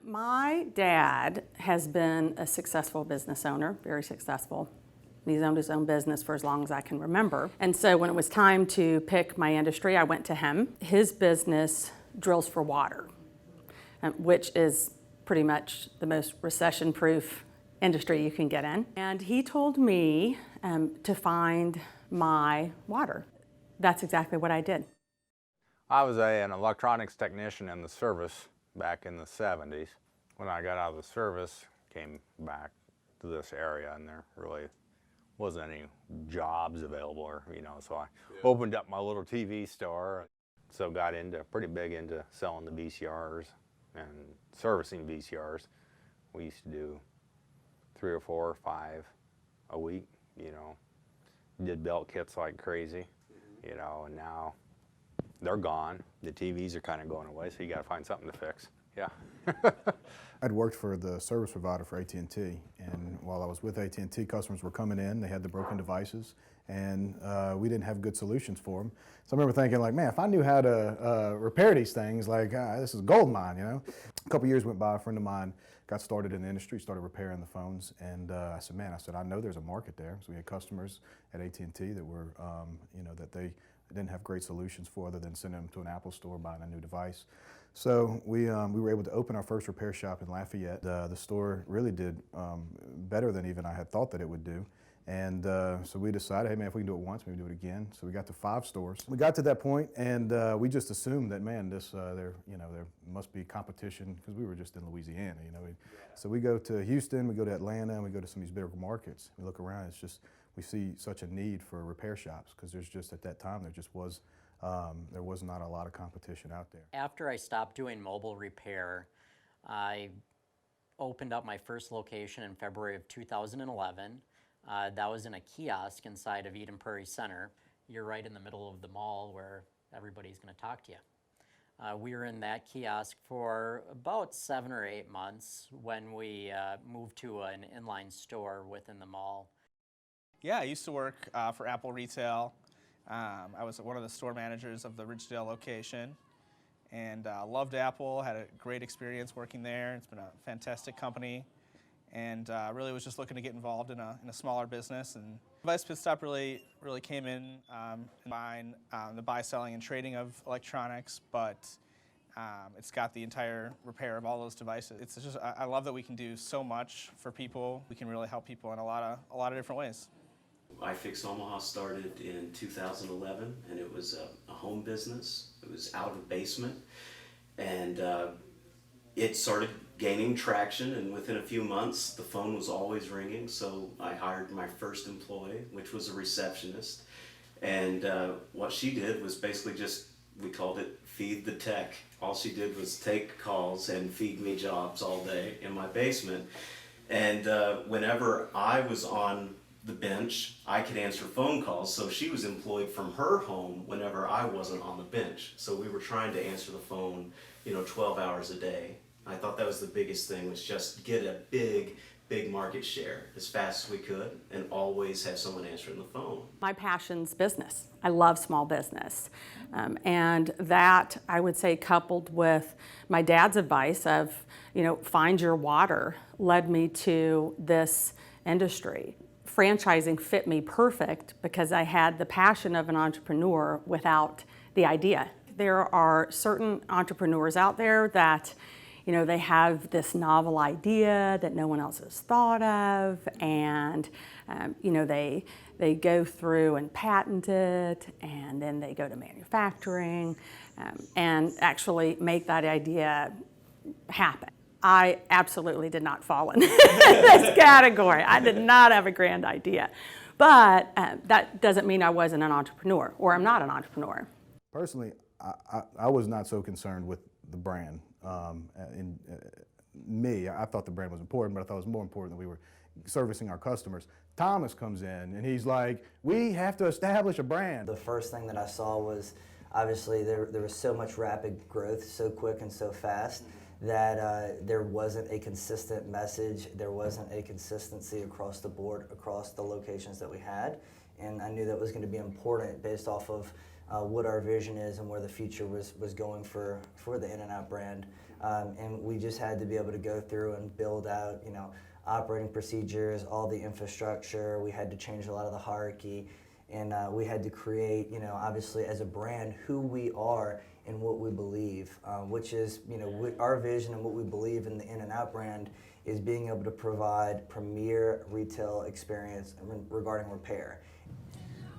My dad has been a successful business owner, very successful. He's owned his own business for as long as I can remember. And so when it was time to pick my industry, I went to him. His business drills for water, which is pretty much the most recession-proof industry you can get in. And he told me to find my water. That's exactly what I did. I was an electronics technician in the service back in the 70s. When I got out of the service, came back to this area, and there really wasn't any jobs available, or, so I opened up my little TV store. So got pretty big into selling the VCRs and servicing VCRs. We used to do 3 or 4 or 5 a week, did belt kits like crazy, and now they're gone. The TVs are kind of going away, so you got to find something to fix. Yeah. I'd worked for the service provider for AT&T, and while I was with AT&T, customers were coming in, they had the broken devices, and we didn't have good solutions for them. So I remember thinking, like, man, if I knew how to repair these things, like, this is a gold mine, A couple years went by, a friend of mine got started in the industry, started repairing the phones, and I said, I know there's a market there. So we had customers at AT&T that were, that they didn't have great solutions for other than sending them to an Apple store, buying a new device. So we were able to open our first repair shop in Lafayette. The store really did better than even I had thought that it would do. And so we decided, hey man, if we can do it once, maybe do it again. So we got to 5 stores. We got to that point, and we just assumed that, man, there must be competition, because we were just in Louisiana, So we go to Houston, we go to Atlanta, and we go to some of these bigger markets. We look around, it's just, we see such a need for repair shops, because there's just, at that time, there was not a lot of competition out there. After I stopped doing mobile repair, I opened up my first location in February of 2011. That was in a kiosk inside of Eden Prairie Center. You're right in the middle of the mall where everybody's going to talk to you. We were in that kiosk for about 7 or 8 months when we moved to an inline store within the mall. Yeah, I used to work for Apple Retail. I was one of the store managers of the Ridgedale location, and loved Apple, had a great experience working there. It's been a fantastic company, and really was just looking to get involved in a smaller business. And Device Pit Stop really came in buying the buy, selling, and trading of electronics, but it's got the entire repair of all those devices. It's just, I love that we can do so much for people. We can really help people in a lot of different ways. iFix Omaha started in 2011, and it was a home business. It was out of a basement, and it started gaining traction, and within a few months the phone was always ringing. So I hired my first employee, which was a receptionist, and what she did was basically just, we called it feed the tech. All she did was take calls and feed me jobs all day in my basement, and whenever I was on the bench, I could answer phone calls, so she was employed from her home whenever I wasn't on the bench. So we were trying to answer the phone, 12 hours a day. I thought that was the biggest thing, was just get a big market share as fast as we could, and always have someone answering the phone. My passion's business. I love small business. And that, I would say, coupled with my dad's advice of, find your water, led me to this industry. Franchising fit me perfect because I had the passion of an entrepreneur without the idea. There are certain entrepreneurs out there that, they have this novel idea that no one else has thought of, and they go through and patent it, and then they go to manufacturing and actually make that idea happen. I absolutely did not fall in this category. I did not have a grand idea. But that doesn't mean I wasn't an entrepreneur, or I'm not an entrepreneur. Personally, I was not so concerned with the brand. I thought the brand was important, but I thought it was more important that we were servicing our customers. Thomas comes in and he's like, we have to establish a brand. The first thing that I saw was, obviously, there was so much rapid growth, so quick and so fast, that there wasn't a consistent message, there wasn't a consistency across the board, across the locations that we had. And I knew that was going to be important based off of what our vision is and where the future was going for the In-N-Out brand. And we just had to be able to go through and build out, operating procedures, all the infrastructure. We had to change a lot of the hierarchy, and we had to create, obviously as a brand, who we are and what we believe, which is, our vision and what we believe in the In-N-Out brand is being able to provide premier retail experience regarding repair.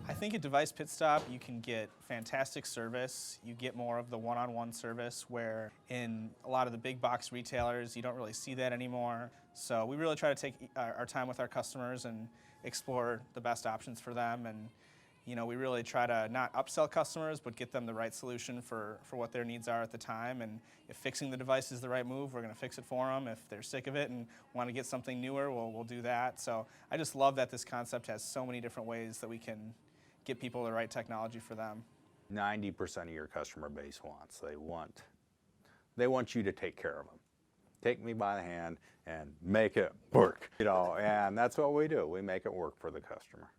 I think at Device Pit Stop you can get fantastic service. You get more of the one-on-one service where in a lot of the big box retailers you don't really see that anymore. So we really try to take our time with our customers and explore the best options for them. And we really try to not upsell customers, but get them the right solution for what their needs are at the time. And if fixing the device is the right move, we're going to fix it for them. If they're sick of it and want to get something newer, we'll do that. So I just love that this concept has so many different ways that we can get people the right technology for them. 90% of your customer base they want you to take care of them. Take me by the hand and make it work, and that's what we do. We make it work for the customer.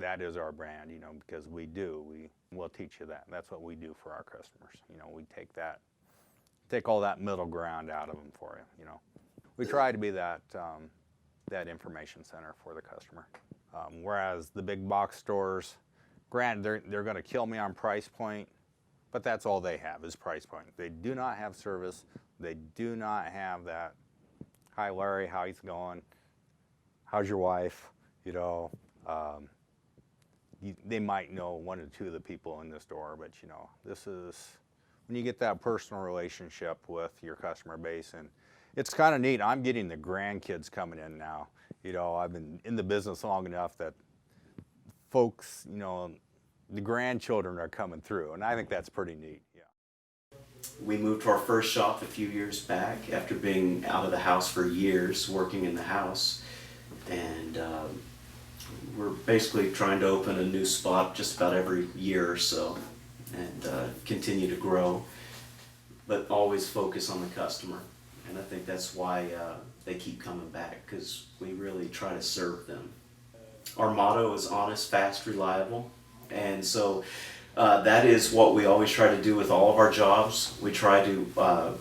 That is our brand, because we'll teach you that. That's what we do for our customers. We take all that middle ground out of them for you, We try to be that information center for the customer. Whereas the big box stores, granted, they're going to kill me on price point, but that's all they have is price point. They do not have service. They do not have that, hi Larry, how it's going? How's your wife? They might know one or two of the people in the store, but this is when you get that personal relationship with your customer base, and it's kind of neat. I'm getting the grandkids coming in now. I've been in the business long enough that folks, the grandchildren are coming through, and I think that's pretty neat. Yeah. We moved to our first shop a few years back after being out of the house for years, working in the house, and we're basically trying to open a new spot just about every year or so, and continue to grow, but always focus on the customer. And I think that's why they keep coming back, because we really try to serve them. Our motto is honest, fast, reliable. And so that is what we always try to do with all of our jobs. We try to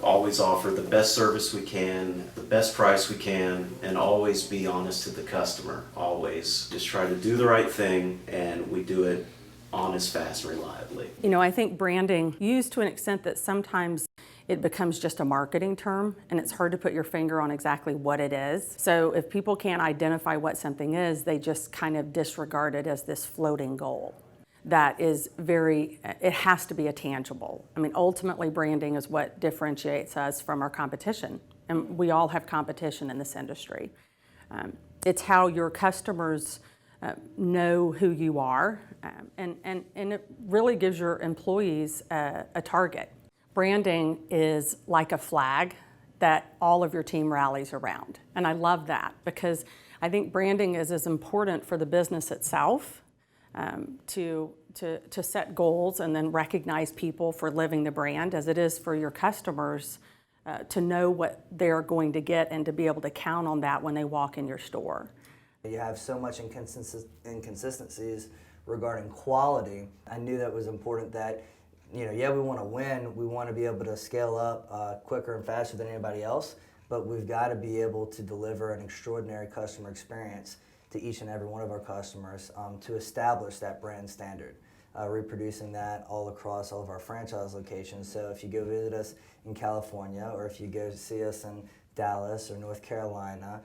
always offer the best service we can, the best price we can, and always be honest to the customer. Always. Just try to do the right thing, and we do it honest, fast, and reliably. I think branding used to an extent that sometimes it becomes just a marketing term, and it's hard to put your finger on exactly what it is. So if people can't identify what something is, they just kind of disregard it as this floating goal. That is it has to be a tangible. Ultimately branding is what differentiates us from our competition. And we all have competition in this industry. It's how your customers know who you are, and it really gives your employees a target. Branding is like a flag that all of your team rallies around. And I love that, because I think branding is as important for the business itself, to set goals and then recognize people for living the brand, as it is for your customers to know what they're going to get and to be able to count on that when they walk in your store. You have so much inconsistencies regarding quality. I knew that was important, that we want to win, we want to be able to scale up quicker and faster than anybody else, but we've got to be able to deliver an extraordinary customer experience to each and every one of our customers to establish that brand standard, reproducing that all across all of our franchise locations. So if you go visit us in California, or if you go see us in Dallas or North Carolina,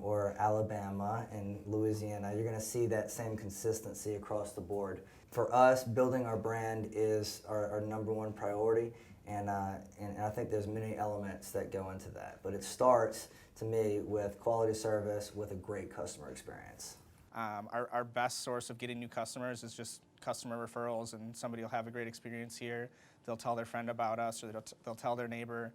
or Alabama and Louisiana, you're going to see that same consistency across the board. For us, building our brand is our number one priority, and I think there's many elements that go into that. But it starts, to me, with quality service with a great customer experience. Our best source of getting new customers is just customer referrals, and somebody will have a great experience here. They'll tell their friend about us, or they'll tell their neighbor.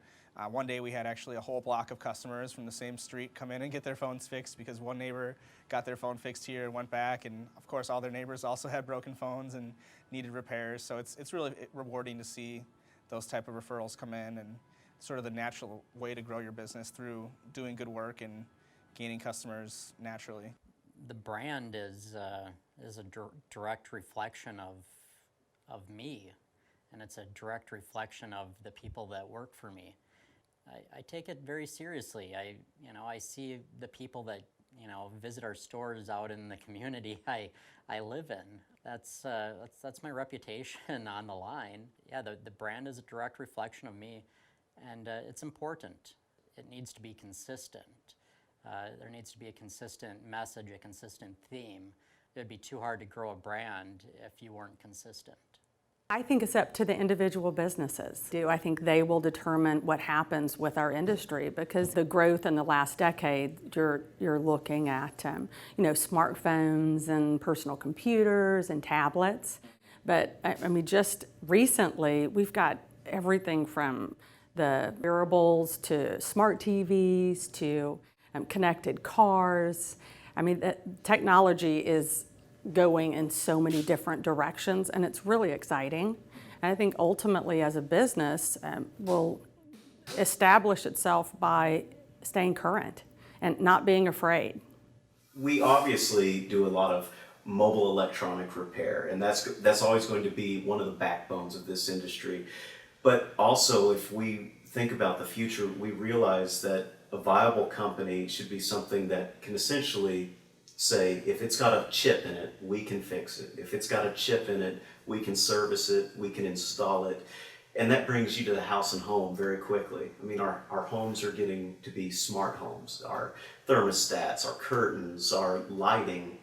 One day we had actually a whole block of customers from the same street come in and get their phones fixed, because one neighbor got their phone fixed here and went back, and of course all their neighbors also had broken phones and needed repairs. So it's really rewarding to see those type of referrals come in, and sort of the natural way to grow your business through doing good work and gaining customers naturally. The brand is a direct reflection me, and it's a direct reflection of the people that work for me. I take it very seriously. I see the people that, visit our stores out in the community I live in. That's my reputation on the line. Yeah, the brand is a direct reflection of me, and it's important. It needs to be consistent. There needs to be a consistent message, a consistent theme. It would be too hard to grow a brand if you weren't consistent. I think it's up to the individual businesses. I think they will determine what happens with our industry, because the growth in the last decade, you're looking at smartphones and personal computers and tablets. But I mean, just recently, we've got everything from the wearables to smart TVs to connected cars. I mean, technology is going in so many different directions, and it's really exciting. And I think ultimately, as a business, will establish itself by staying current and not being afraid. We obviously do a lot of mobile electronic repair, and that's always going to be one of the backbones of this industry. But also, if we think about the future, we realize that a viable company should be something that can essentially say, if it's got a chip in it, we can fix it. If it's got a chip in it, we can service it, we can install it. And that brings you to the house and home very quickly. I mean, our homes are getting to be smart homes. Our thermostats, our curtains, our lighting.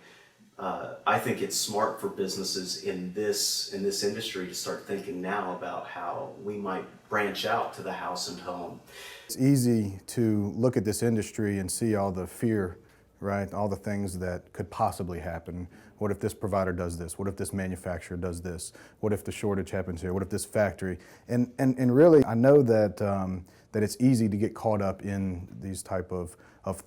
I think it's smart for businesses in this industry to start thinking now about how we might branch out to the house and home. It's easy to look at this industry and see all the fear, right? All the things that could possibly happen. What if this provider does this? What if this manufacturer does this? What if the shortage happens here? What if this factory? And really, I know that that it's easy to get caught up in these type of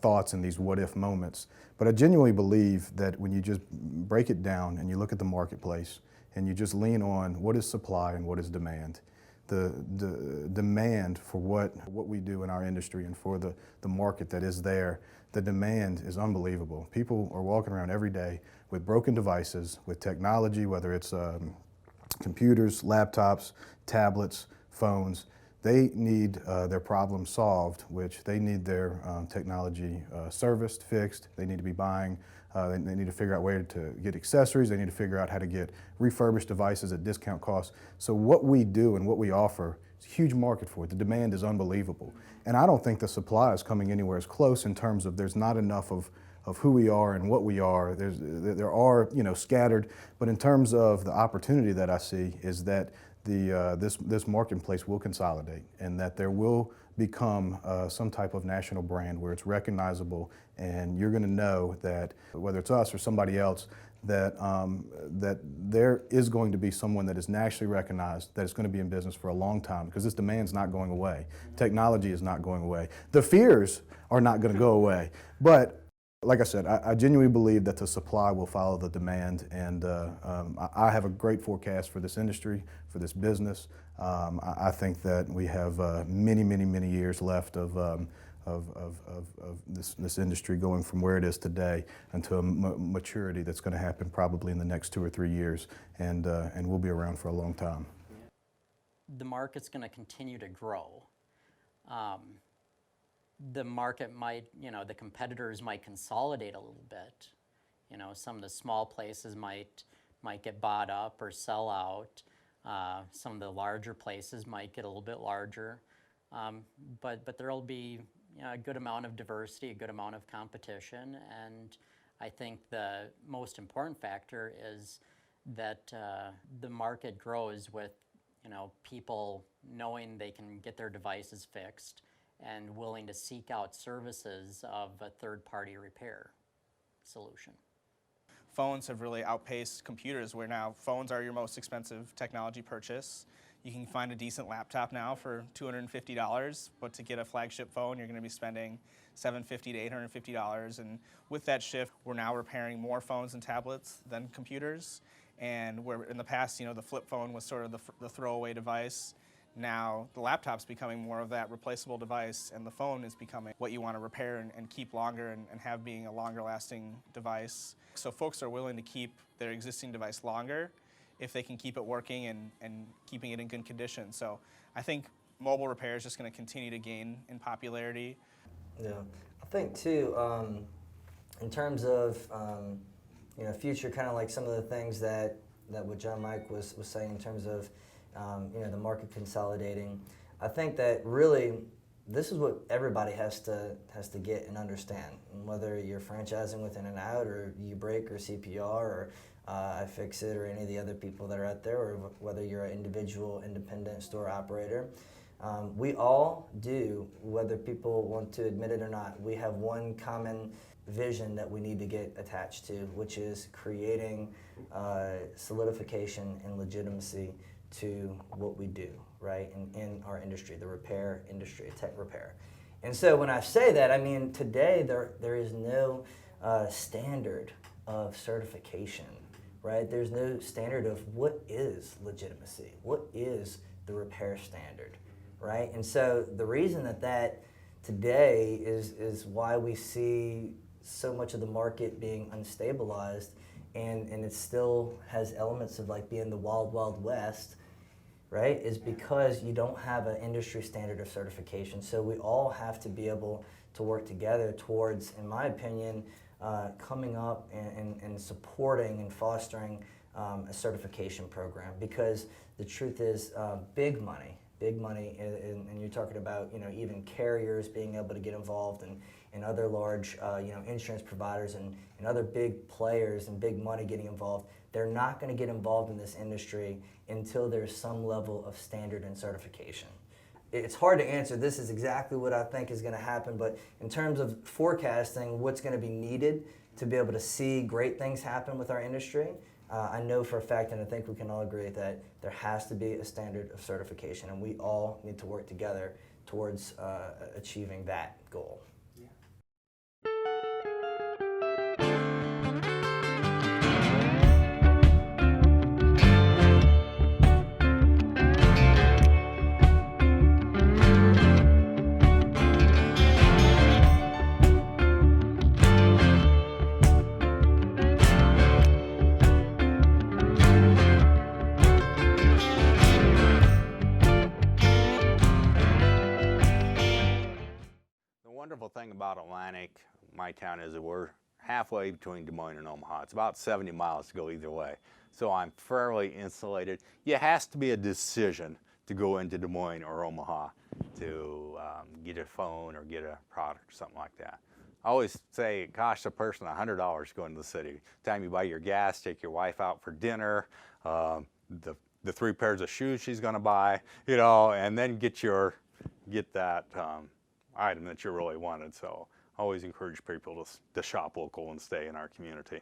thoughts and these what if moments. But I genuinely believe that when you just break it down and you look at the marketplace and you just lean on what is supply and what is demand, the demand for what we do in our industry and for the market that is there, the demand is unbelievable. People are walking around every day with broken devices, with technology, whether it's computers, laptops, tablets, phones. They need their problem solved, which they need their technology serviced, fixed. They need to be buying, they need to figure out where to get accessories. They need to figure out how to get refurbished devices at discount costs. So what we do and what we offer is a huge market for it. The demand is unbelievable. And I don't think the supply is coming anywhere as close in terms of there's not enough of who we are and what we are. There are, scattered, but in terms of the opportunity that I see is that this marketplace will consolidate, and that there will become some type of national brand where it's recognizable, and you're going to know that whether it's us or somebody else, that that there is going to be someone that is nationally recognized, that is going to be in business for a long time, because this demand's not going away. Technology is not going away. The fears are not going to go away. But like I said, I genuinely believe that the supply will follow the demand, and I have a great forecast for this industry, for this business. I think that we have many, many, many years left of this industry going from where it is today into a maturity that's going to happen probably in the next 2 or 3 years, and we'll be around for a long time. The market's going to continue to grow. The market might, the competitors might consolidate a little bit. Some of the small places might get bought up or sell out. Some of the larger places might get a little bit larger. But there'll be a good amount of diversity, a good amount of competition, and I think the most important factor is that the market grows with people knowing they can get their devices fixed and willing to seek out services of a third-party repair solution. Phones have really outpaced computers, where now phones are your most expensive technology purchase. You can find a decent laptop now for $250, but to get a flagship phone, you're going to be spending $750 to $850. And with that shift, we're now repairing more phones and tablets than computers. And where in the past, the flip phone was sort of the throwaway device. Now the laptop's becoming more of that replaceable device, and the phone is becoming what you want to repair and keep longer and have being a longer lasting device. So folks are willing to keep their existing device longer if they can keep it working and keeping it in good condition. So I think mobile repair is just going to continue to gain in popularity. Yeah, I think too, in terms of future, kind of like some of the things that what John Mike was saying in terms of the market consolidating. I think that really this is what everybody has to get and understand. And whether you're franchising with In-N-Out or U-Break or CPR or iFixit or any of the other people that are out there, or whether you're an individual independent store operator. We all do, whether people want to admit it or not, we have one common vision that we need to get attached to, which is creating solidification and legitimacy to what we do, right, in our industry, the repair industry, tech repair. And so when I say that, I mean today there is no standard of certification, right? There's no standard of what is legitimacy, what is the repair standard, right? And so the reason that today is why we see so much of the market being unstabilized, and it still has elements of like being the wild, wild west, right, is because you don't have an industry standard of certification. So we all have to be able to work together towards, in my opinion, coming up and supporting and fostering a certification program, because the truth is big money, and you're talking about even carriers being able to get involved and other large insurance providers and other big players and big money getting involved. They're not going to get involved in this industry until there's some level of standard and certification. It's hard to answer. This is exactly what I think is going to happen, but in terms of forecasting what's going to be needed to be able to see great things happen with our industry, I know for a fact, and I think we can all agree, that there has to be a standard of certification, and we all need to work together towards achieving that goal. The wonderful thing about Atlantic, my town, is that we're halfway between Des Moines and Omaha. It's about 70 miles to go either way. So I'm fairly insulated. It has to be a decision to go into Des Moines or Omaha to get a phone or get a product or something like that. I always say it costs a person $100 going to the city. Time you buy your gas, take your wife out for dinner, the 3 pairs of shoes she's going to buy, and then get that item that you really wanted. So I always encourage people to shop local and stay in our community.